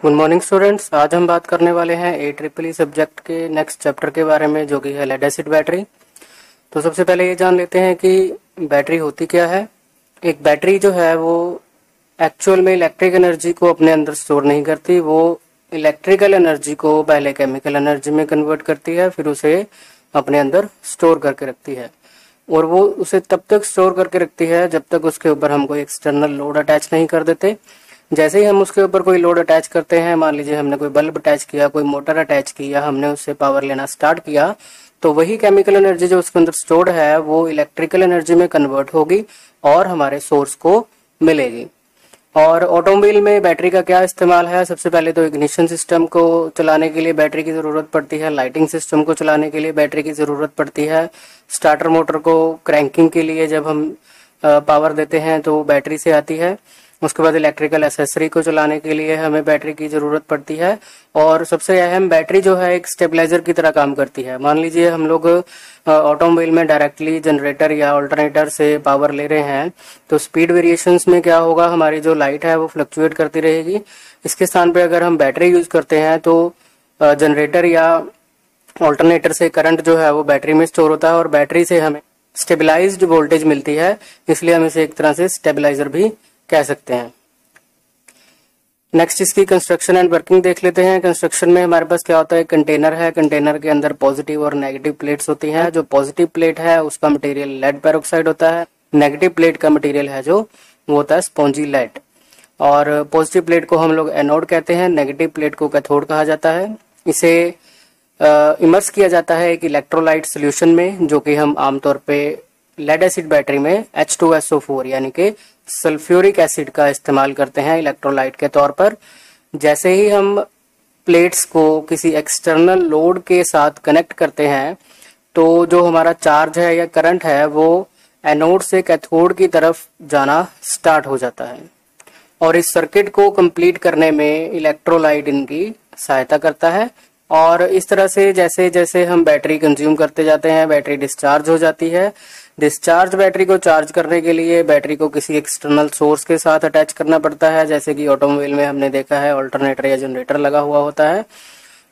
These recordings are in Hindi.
Good morning students. आज हम बात करने वाले हैं AEEE सब्जेक्ट के नेक्स्ट चैप्टर के बारे में, जो कि है लेड एसिड बैटरी। तो सबसे पहले ये जान लेते हैं कि बैटरी होती क्या है। एक बैटरी जो है वो एक्चुअल में इलेक्ट्रिक एनर्जी को अपने अंदर स्टोर नहीं करती। वो इलेक्ट्रिकल एनर्जी को पहले केमिकल एनर्जी में कन्वर्ट करती है, फिर उसे अपने अंदर स्टोर करके रखती है। और वो उसे तब तक स्टोर करके रखती है जब तक उसके ऊपर हम कोई एक्सटर्नल लोड अटैच नहीं कर देते। जैसे ही हम उसके ऊपर कोई लोड अटैच करते हैं, मान लीजिए हमने कोई बल्ब अटैच किया, कोई मोटर अटैच किया, हमने उससे पावर लेना स्टार्ट किया, तो वही केमिकल एनर्जी जो उसके अंदर स्टोर्ड है वो इलेक्ट्रिकल एनर्जी में कन्वर्ट होगी और हमारे सोर्स को मिलेगी। और ऑटोमोबाइल में बैटरी का क्या इस्तेमाल है? सबसे पहले तो इग्निशन सिस्टम को चलाने के लिए बैटरी की ज़रूरत पड़ती है, लाइटिंग सिस्टम को चलाने के लिए बैटरी की ज़रूरत पड़ती है, स्टार्टर मोटर को क्रैंकिंग के लिए जब हम पावर देते हैं तो बैटरी से आती है। उसके बाद इलेक्ट्रिकल एसेसरी को चलाने के लिए हमें बैटरी की ज़रूरत पड़ती है। और सबसे अहम, बैटरी जो है एक स्टेबलाइजर की तरह काम करती है। मान लीजिए हम लोग ऑटोमोबाइल में डायरेक्टली जनरेटर या अल्टरनेटर से पावर ले रहे हैं, तो स्पीड वेरिएशंस में क्या होगा, हमारी जो लाइट है वो फ्लक्चुएट करती रहेगी। इसके स्थान पे अगर हम बैटरी यूज करते हैं तो जनरेटर या अल्टरनेटर से करंट जो है वो बैटरी में स्टोर होता है और बैटरी से हमें स्टेबलाइज्ड वोल्टेज मिलती है, इसलिए हम इसे एक तरह से स्टेबलाइजर भी कह सकते हैं। नेक्स्ट इसकी कंस्ट्रक्शन एंड वर्किंग देख लेते हैं। कंस्ट्रक्शन में हमारे पास क्या होता है, कंटेनर है। कंटेनर के अंदर पॉजिटिव और नेगेटिव प्लेट्स होती हैं। जो पॉजिटिव प्लेट है उसका मटेरियल लेड पेरोक्साइड होता है। नेगेटिव प्लेट का मटेरियल है जो वो होता है स्पॉन्जी लेड। और पॉजिटिव प्लेट को हम लोग एनोड कहते हैं, नेगेटिव प्लेट को कैथोड कहा जाता है। इसे इमर्स किया जाता है एक इलेक्ट्रोलाइट सोल्यूशन में, जो कि हम आमतौर पे लेड एसिड बैटरी में H2SO4 यानी कि सल्फ्यूरिक एसिड का इस्तेमाल करते हैं इलेक्ट्रोलाइट के तौर पर। जैसे ही हम प्लेट्स को किसी एक्सटर्नल लोड के साथ कनेक्ट करते हैं तो जो हमारा चार्ज है या करंट है वो एनोड से कैथोड की तरफ जाना स्टार्ट हो जाता है। और इस सर्किट को कंप्लीट करने में इलेक्ट्रोलाइट इनकी सहायता करता है। और इस तरह से जैसे जैसे हम बैटरी कंज्यूम करते जाते हैं, बैटरी डिस्चार्ज हो जाती है। डिस्चार्ज बैटरी को चार्ज करने के लिए बैटरी को किसी एक्सटर्नल सोर्स के साथ अटैच करना पड़ता है, जैसे कि ऑटोमोबाइल में हमने देखा है अल्टरनेटर या जनरेटर लगा हुआ होता है।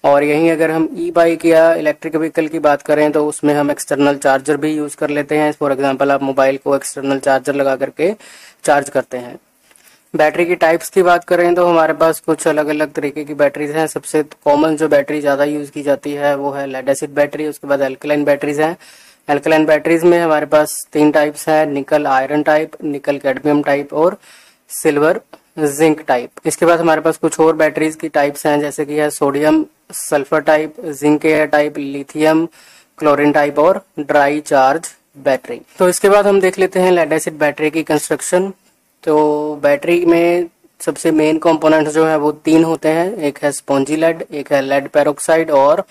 और यहीं अगर हम ई बाइक या इलेक्ट्रिक व्हीकल की बात करें तो उसमें हम एक्सटर्नल चार्जर भी यूज कर लेते हैं। फॉर एग्जांपल, आप मोबाइल को एक्सटर्नल चार्जर लगा करके चार्ज करते हैं। बैटरी की टाइप्स की बात करें तो हमारे पास कुछ अलग अलग तरीके की बैटरीज हैं। सबसे कॉमन जो बैटरी ज़्यादा यूज़ की जाती है वो है लेड एसिड बैटरी। उसके बाद एल्कलाइन बैटरीज हैं। एल्कलाइन बैटरीज में हमारे पास 3 टाइप्स हैं, निकल आयरन टाइप, निकल कैडमियम टाइप और सिल्वर जिंक टाइप। इसके बाद हमारे पास कुछ और बैटरीज की टाइप्स हैं, जैसे कि है sodium sulphur type, zinc air type, lithium chlorine type और ड्राई चार्ज बैटरी। तो इसके बाद हम देख लेते हैं लेड एसिड बैटरी की कंस्ट्रक्शन। तो बैटरी में सबसे मेन कंपोनेंट जो है वो 3 होते हैं। एक है स्पॉन्जी लेड, एक है लेड पेरोक्साइड और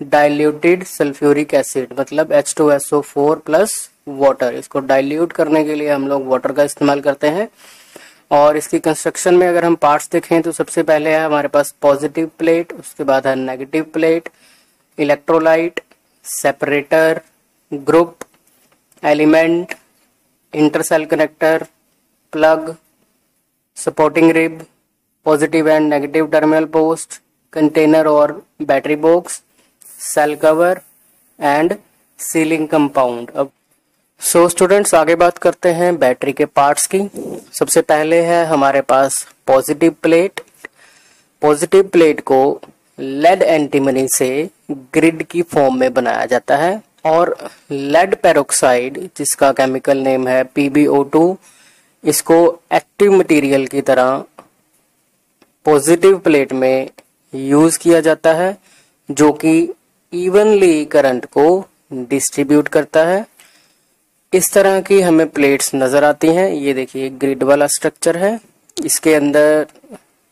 डाइल्यूटेड सल्फ्यूरिक एसिड, मतलब H2SO4 प्लस वाटर। इसको डाइल्यूट करने के लिए हम लोग वाटर का इस्तेमाल करते हैं। और इसकी कंस्ट्रक्शन में अगर हम पार्ट्स देखें तो सबसे पहले है हमारे पास पॉजिटिव प्लेट, उसके बाद है negative plate, electrolyte, separator, group, element, intercell connector, plug, supporting rib, positive and negative terminal post, container और battery box, cell cover and sealing compound. अब स्टूडेंट्स, आगे बात करते हैं बैटरी के पार्ट्स की। सबसे पहले है हमारे पास पॉजिटिव प्लेट। पॉजिटिव प्लेट को लेड एंटीमनी से ग्रिड की फॉर्म में बनाया जाता है। और लेड पेरोक्साइड, जिसका केमिकल नेम है PbO2, इसको एक्टिव मटेरियल की तरह पॉजिटिव प्लेट में यूज किया जाता है, जो कि इवनली करंट को डिस्ट्रीब्यूट करता है। इस तरह की हमें प्लेट्स नजर आती हैं। ये देखिए ग्रिड वाला स्ट्रक्चर है। इसके अंदर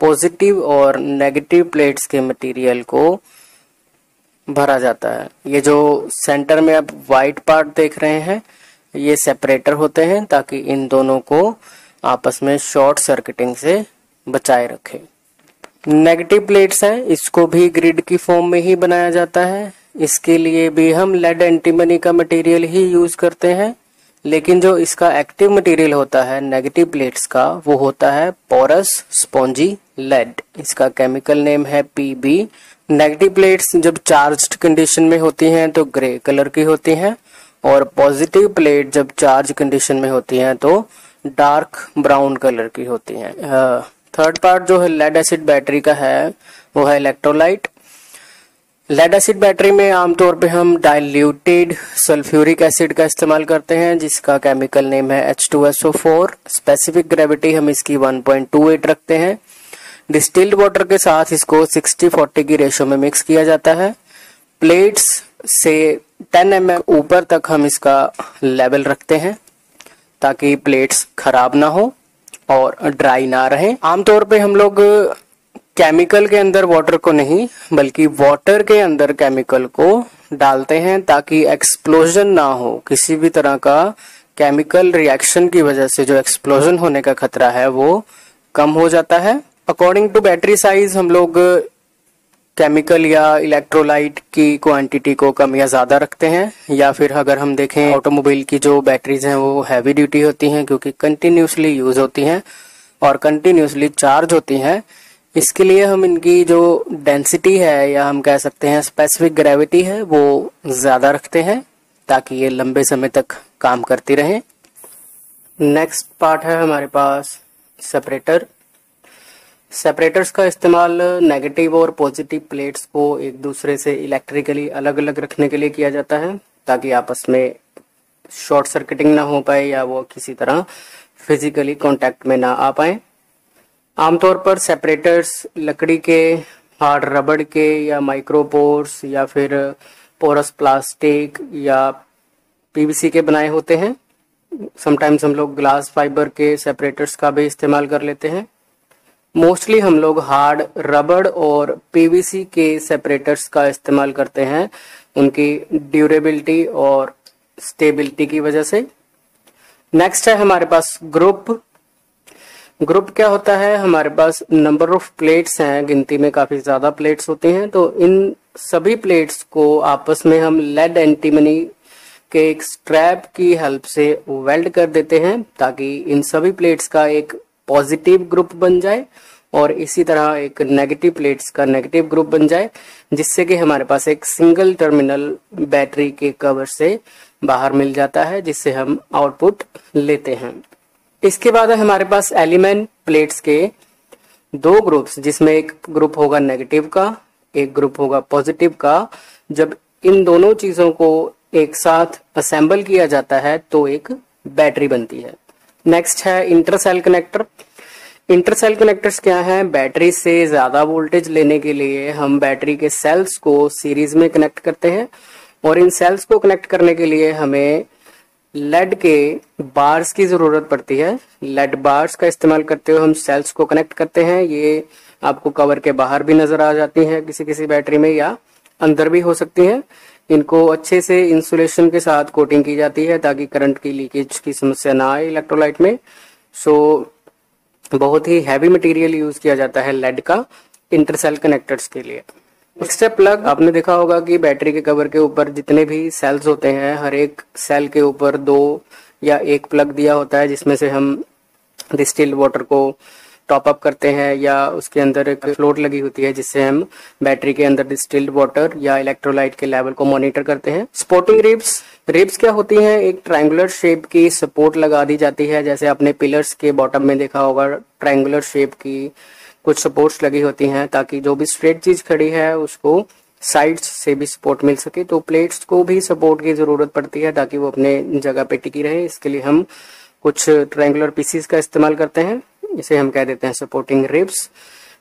पॉजिटिव और नेगेटिव प्लेट्स के मटेरियल को भरा जाता है। ये जो सेंटर में आप वाइट पार्ट देख रहे हैं, ये सेपरेटर होते हैं ताकि इन दोनों को आपस में शॉर्ट सर्किटिंग से बचाए रखे। नेगेटिव प्लेट्स हैं, इसको भी ग्रिड की फॉर्म में ही बनाया जाता है। इसके लिए भी हम लेड एंटीमनी का मटेरियल ही यूज करते हैं। लेकिन जो इसका एक्टिव मटेरियल होता है नेगेटिव प्लेट्स का वो होता है पोरस स्पॉन्जी लेड। इसका केमिकल नेम है पीबी। नेगेटिव प्लेट्स जब चार्ज्ड कंडीशन में होती हैं तो ग्रे कलर की होती हैं और पॉजिटिव प्लेट जब चार्ज कंडीशन में होती हैं तो डार्क ब्राउन कलर की होती हैं। थर्ड पार्ट जो है लेड एसिड बैटरी का है वो है इलेक्ट्रोलाइट। लेड एसिड बैटरी में आमतौर पे हम डाइल्यूटेड सल्फ्यूरिक एसिड का इस्तेमाल करते हैं जिसका केमिकल नेम है H2SO4। स्पेसिफिक ग्रेविटी हम इसकी 1.28 रखते हैं। डिस्टिल्ड वाटर के साथ इसको 60-40 की रेशो में मिक्स किया जाता है। प्लेट्स से 10 mm ऊपर तक हम इसका लेवल रखते हैं ताकि प्लेट्स खराब ना हो और ड्राई ना रहे। आमतौर पे हम लोग केमिकल के अंदर वाटर को नहीं बल्कि वाटर के अंदर केमिकल को डालते हैं ताकि एक्सप्लोजन ना हो। किसी भी तरह का केमिकल रिएक्शन की वजह से जो एक्सप्लोजन होने का खतरा है वो कम हो जाता है। अकॉर्डिंग टू बैटरी साइज हम लोग केमिकल या इलेक्ट्रोलाइट की क्वांटिटी को कम या ज्यादा रखते हैं, या फिर अगर हम देखें ऑटोमोबाइल की जो बैटरीज हैं वो हैवी ड्यूटी होती हैं क्योंकि कंटिन्यूसली यूज होती हैं और कंटिन्यूसली चार्ज होती हैं। इसके लिए हम इनकी जो डेंसिटी है या हम कह सकते हैं स्पेसिफिक ग्रेविटी है वो ज्यादा रखते हैं ताकि ये लंबे समय तक काम करती रहें। नेक्स्ट पार्ट है हमारे पास सेपरेटर। सेपरेटर्स का इस्तेमाल नेगेटिव और पॉजिटिव प्लेट्स को एक दूसरे से इलेक्ट्रिकली अलग अलग रखने के लिए किया जाता है ताकि आपस में शॉर्ट सर्किटिंग ना हो पाए या वो किसी तरह फिजिकली कांटेक्ट में ना आ पाए। आमतौर पर सेपरेटर्स लकड़ी के, हार्ड रबड़ के या माइक्रोपोर्स या फिर पोरस प्लास्टिक या पीवीसी के बनाए होते हैं। समटाइम्स हम लोग ग्लास फाइबर के सेपरेटर्स का भी इस्तेमाल कर लेते हैं। मोस्टली हम लोग हार्ड रबड़ और पीवीसी के सेपरेटर्स का इस्तेमाल करते हैं उनकी ड्यूरेबिलिटी और स्टेबिलिटी की वजह से। नेक्स्ट है हमारे पास ग्रुप। ग्रुप क्या होता है? हमारे पास नंबर ऑफ प्लेट्स हैं, गिनती में काफी ज्यादा प्लेट्स होती हैं, तो इन सभी प्लेट्स को आपस में हम लेड एंटीमनी के एक स्ट्रैप की हेल्प से वेल्ड कर देते हैं ताकि इन सभी प्लेट्स का एक पॉजिटिव ग्रुप बन जाए और इसी तरह एक नेगेटिव प्लेट्स का नेगेटिव ग्रुप बन जाए, जिससे कि हमारे पास एक सिंगल टर्मिनल बैटरी के कवर से बाहर मिल जाता है जिससे हम आउटपुट लेते हैं। इसके बाद है हमारे पास एलिमेंट प्लेट्स के दो ग्रुप्स, जिसमें एक ग्रुप होगा नेगेटिव का, एक ग्रुप होगा पॉजिटिव का। जब इन दोनों चीजों को एक साथ असेंबल किया जाता है तो एक बैटरी बनती है। नेक्स्ट है इंटरसेल कनेक्टर। इंटरसेल कनेक्टर्स क्या है? बैटरी से ज्यादा वोल्टेज लेने के लिए हम बैटरी के सेल्स को सीरीज में कनेक्ट करते हैं और इन सेल्स को कनेक्ट करने के लिए हमें लेड के बार्स की जरूरत पड़ती है। लेड बार्स का इस्तेमाल करते हुए हम सेल्स को कनेक्ट करते हैं। ये आपको कवर के बाहर भी नजर आ जाती हैं किसी किसी बैटरी में या अंदर भी हो सकती हैं। इनको अच्छे से इंसुलेशन के साथ कोटिंग की जाती है ताकि करंट की लीकेज की समस्या ना आए इलेक्ट्रोलाइट में। सो बहुत ही हैवी मटेरियल यूज किया जाता है लेड का इंटरसेल कनेक्टर्स के लिए। नेक्स्ट है प्लग। आपने देखा होगा कि बैटरी के कवर के ऊपर जितने भी सेल्स होते हैं, हर एक सेल के ऊपर 2 या 1 प्लग दिया होता है जिसमें से हम डिस्टिल्ड वाटर को टॉप अप करते हैं या उसके अंदर एक फ्लोट लगी होती है जिससे हम बैटरी के अंदर डिस्टिल्ड वाटर या इलेक्ट्रोलाइट के लेवल को मॉनिटर करते हैं। Supporting ribs. रिब्स क्या होती हैं? एक ट्रायंगुलर शेप की सपोर्ट लगा दी जाती है, जैसे आपने पिलर्स के बॉटम में देखा होगा ट्रायंगुलर शेप की कुछ सपोर्ट्स लगी होती हैं ताकि जो भी स्ट्रेट चीज खड़ी है उसको साइड्स से भी सपोर्ट मिल सके। तो प्लेट्स को भी सपोर्ट की जरूरत पड़ती है ताकि वो अपने जगह पे टिकी रहे। इसके लिए हम कुछ ट्रायंगुलर पीसीस का इस्तेमाल करते हैं, इसे हम कह देते हैं सपोर्टिंग रिब्स।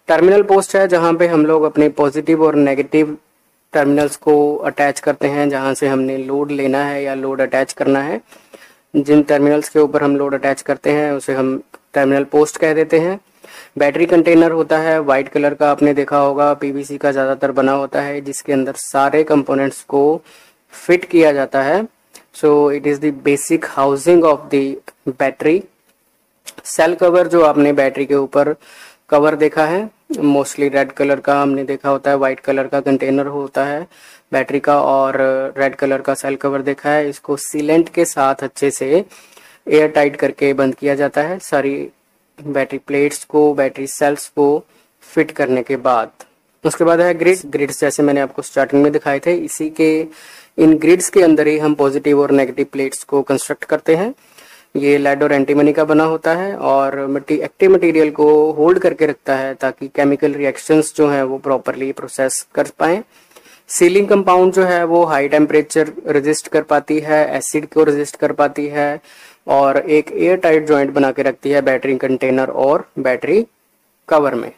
टर्मिनल पोस्ट है जहां पे हम लोग अपने पॉजिटिव और नेगेटिव टर्मिनल्स को अटैच करते हैं, जहां से हमने लोड लेना है या लोड अटैच करना है। जिन टर्मिनल्स के ऊपर हम लोड अटैच करते हैं उसे हम टर्मिनल पोस्ट कह देते हैं। बैटरी कंटेनर होता है व्हाइट कलर का, आपने देखा होगा पीवीसी का ज्यादातर बना होता है जिसके अंदर सारे कंपोनेंट्स को फिट किया जाता है। So it is the basic housing of the battery. Cell cover, जो आपने बैटरी के ऊपर कवर देखा है मोस्टली रेड कलर का हमने देखा होता है, वाइट कलर का कंटेनर होता है बैटरी का, और रेड कलर का सेल कवर देखा है। इसको सीलेंट के साथ अच्छे से एयर टाइट करके बंद किया जाता है सारी बैटरी प्लेट्स को, बैटरी सेल्स को फिट करने के बाद। उसके बाद है ग्रिड्स जैसे मैंने आपको स्टार्टिंग में दिखाए थे, इसी के इन ग्रिड्स के अंदर ही हम पॉजिटिव और नेगेटिव प्लेट्स को कंस्ट्रक्ट करते हैं। ये लेड और एंटीमनी का बना होता है और एक्टिव मटेरियल को होल्ड करके रखता है ताकि केमिकल रिएक्शंस जो है वो प्रॉपरली प्रोसेस कर पाए। सीलिंग कंपाउंड जो है वो हाई टेम्परेचर रेजिस्ट कर पाती है, एसिड को रेजिस्ट कर पाती है और एक एयर टाइट जॉइंट बना के रखती है बैटरी कंटेनर और बैटरी कवर में।